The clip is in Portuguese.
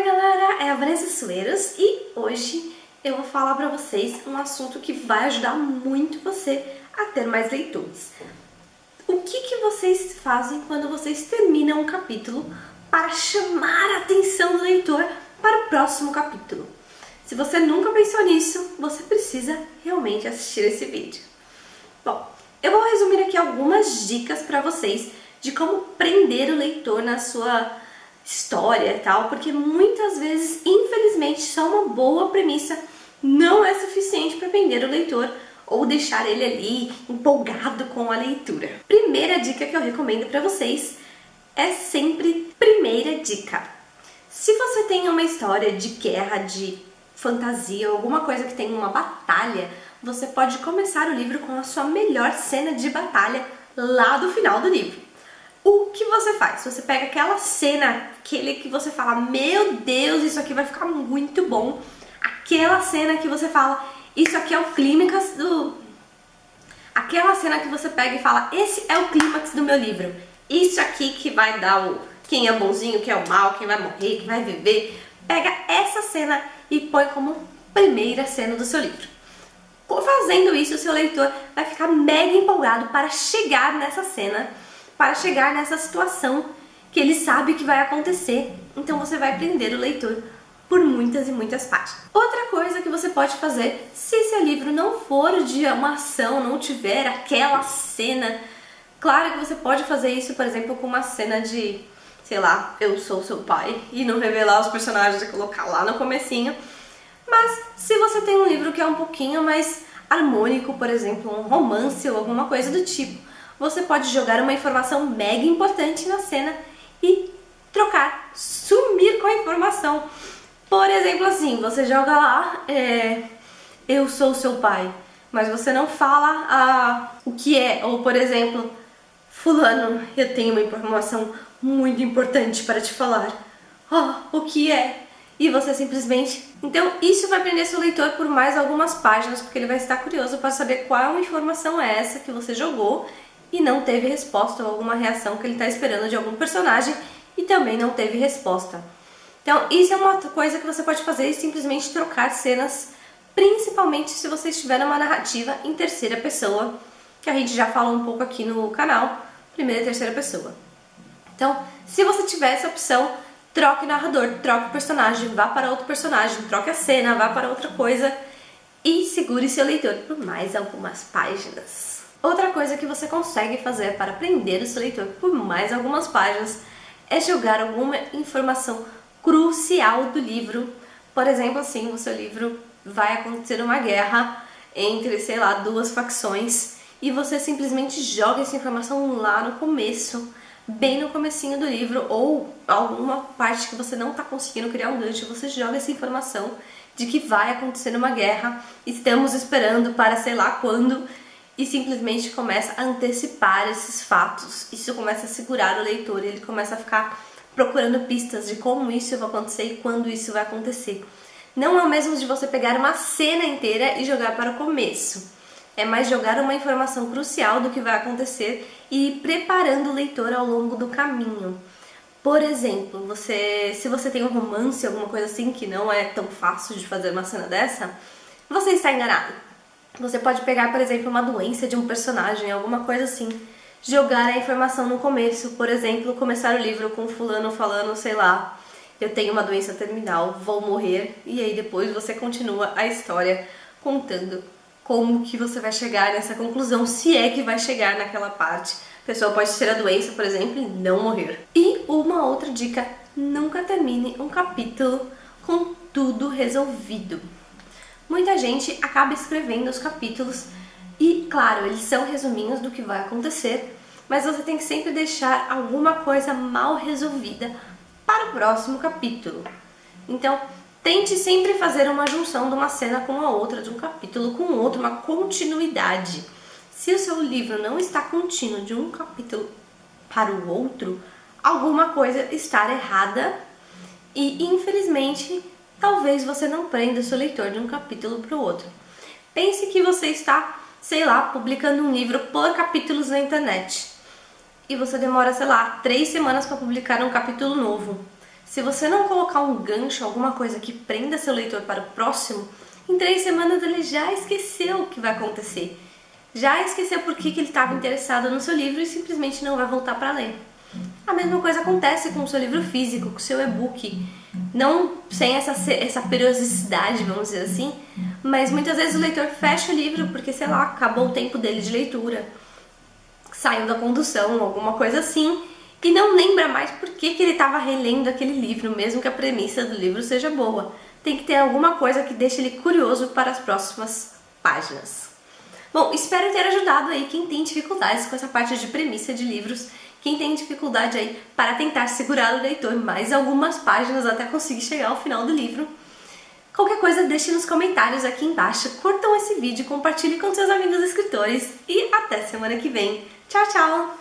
Oi galera, é a Vanessa Sueiros e hoje eu vou falar pra vocês um assunto que vai ajudar muito você a ter mais leitores. O que vocês fazem quando vocês terminam um capítulo para chamar a atenção do leitor para o próximo capítulo? Se você nunca pensou nisso, você precisa realmente assistir esse vídeo. Bom, eu vou resumir aqui algumas dicas para vocês de como prender o leitor na sua história e tal, porque muitas vezes, infelizmente, só uma boa premissa não é suficiente para prender o leitor ou deixar ele ali empolgado com a leitura. Primeira dica que eu recomendo para vocês é sempre primeira dica. Se você tem uma história de guerra, de fantasia, alguma coisa que tem uma batalha, você pode começar o livro com a sua melhor cena de batalha lá do final do livro. O que você faz? Você pega aquela cena, aquele que você fala, meu Deus, isso aqui vai ficar muito bom. Aquela cena que você fala, isso aqui é o clímax do... Aquela cena que você pega e fala, esse é o clímax do meu livro. Isso aqui que vai dar o... quem é bonzinho, quem é o mal, quem vai morrer, quem vai viver. Pega essa cena e põe como primeira cena do seu livro. Fazendo isso, o seu leitor vai ficar mega empolgado para chegar nessa cena, para chegar nessa situação que ele sabe que vai acontecer. Então você vai prender o leitor por muitas e muitas páginas. Outra coisa que você pode fazer, se seu livro não for de uma ação, não tiver aquela cena, claro que você pode fazer isso, por exemplo, com uma cena de, sei lá, eu sou seu pai, e não revelar os personagens e colocar lá no comecinho. Mas se você tem um livro que é um pouquinho mais harmônico, por exemplo, um romance ou alguma coisa do tipo, você pode jogar uma informação mega importante na cena e trocar, sumir com a informação. Por exemplo, assim, você joga lá, eu sou seu pai, mas você não fala o que é. Ou, por exemplo, fulano, eu tenho uma informação muito importante para te falar. O que é? E você simplesmente... Então, isso vai prender seu leitor por mais algumas páginas, porque ele vai estar curioso para saber qual informação é essa que você jogou e não teve resposta, ou alguma reação que ele está esperando de algum personagem e também não teve resposta. Então, isso é uma coisa que você pode fazer, simplesmente trocar cenas, principalmente se você estiver numa narrativa em terceira pessoa, que a gente já falou um pouco aqui no canal, primeira e terceira pessoa. Então, se você tiver essa opção, troque o narrador, troque o personagem, vá para outro personagem, troque a cena, vá para outra coisa e segure seu leitor por mais algumas páginas. Outra coisa que você consegue fazer para prender o seu leitor por mais algumas páginas é jogar alguma informação crucial do livro. Por exemplo, assim, no seu livro vai acontecer uma guerra entre, sei lá, duas facções e você simplesmente joga essa informação lá no começo, bem no comecinho do livro, ou alguma parte que você não está conseguindo criar um gancho, você joga essa informação de que vai acontecer uma guerra, estamos esperando para sei lá quando, e simplesmente começa a antecipar esses fatos. Isso começa a segurar o leitor, ele começa a ficar procurando pistas de como isso vai acontecer e quando isso vai acontecer. Não é o mesmo de você pegar uma cena inteira e jogar para o começo. É mais jogar uma informação crucial do que vai acontecer e ir preparando o leitor ao longo do caminho. Por exemplo, se você tem um romance, alguma coisa assim, que não é tão fácil de fazer uma cena dessa, você está enganado. Você pode pegar, por exemplo, uma doença de um personagem, alguma coisa assim, jogar a informação no começo. Por exemplo, começar o livro com fulano falando, sei lá, eu tenho uma doença terminal, vou morrer, e aí depois você continua a história contando como que você vai chegar nessa conclusão, se é que vai chegar naquela parte. A pessoa pode ter a doença, por exemplo, e não morrer. E uma outra dica, nunca termine um capítulo com tudo resolvido. Muita gente acaba escrevendo os capítulos e, claro, eles são resuminhos do que vai acontecer, mas você tem que sempre deixar alguma coisa mal resolvida para o próximo capítulo. Então, tente sempre fazer uma junção de uma cena com a outra, de um capítulo com o outro, uma continuidade. Se o seu livro não está contínuo de um capítulo para o outro, alguma coisa está errada e, infelizmente, talvez você não prenda o seu leitor de um capítulo para o outro. Pense que você está, sei lá, publicando um livro por capítulos na internet e você demora, sei lá, 3 semanas para publicar um capítulo novo. Se você não colocar um gancho, alguma coisa que prenda seu leitor para o próximo, em 3 semanas ele já esqueceu o que vai acontecer. Já esqueceu por que ele estava interessado no seu livro e simplesmente não vai voltar para ler. A mesma coisa acontece com o seu livro físico, com o seu e-book. Não sem essa periodicidade, vamos dizer assim, mas muitas vezes o leitor fecha o livro porque, sei lá, acabou o tempo dele de leitura, saiu da condução, alguma coisa assim, e não lembra mais por que ele estava relendo aquele livro, mesmo que a premissa do livro seja boa. Tem que ter alguma coisa que deixe ele curioso para as próximas páginas. Bom, espero ter ajudado aí quem tem dificuldades com essa parte de premissa de livros, quem tem dificuldade aí para tentar segurar o leitor mais algumas páginas até conseguir chegar ao final do livro. Qualquer coisa deixe nos comentários aqui embaixo, curtam esse vídeo, compartilhe com seus amigos escritores e até semana que vem. Tchau, tchau!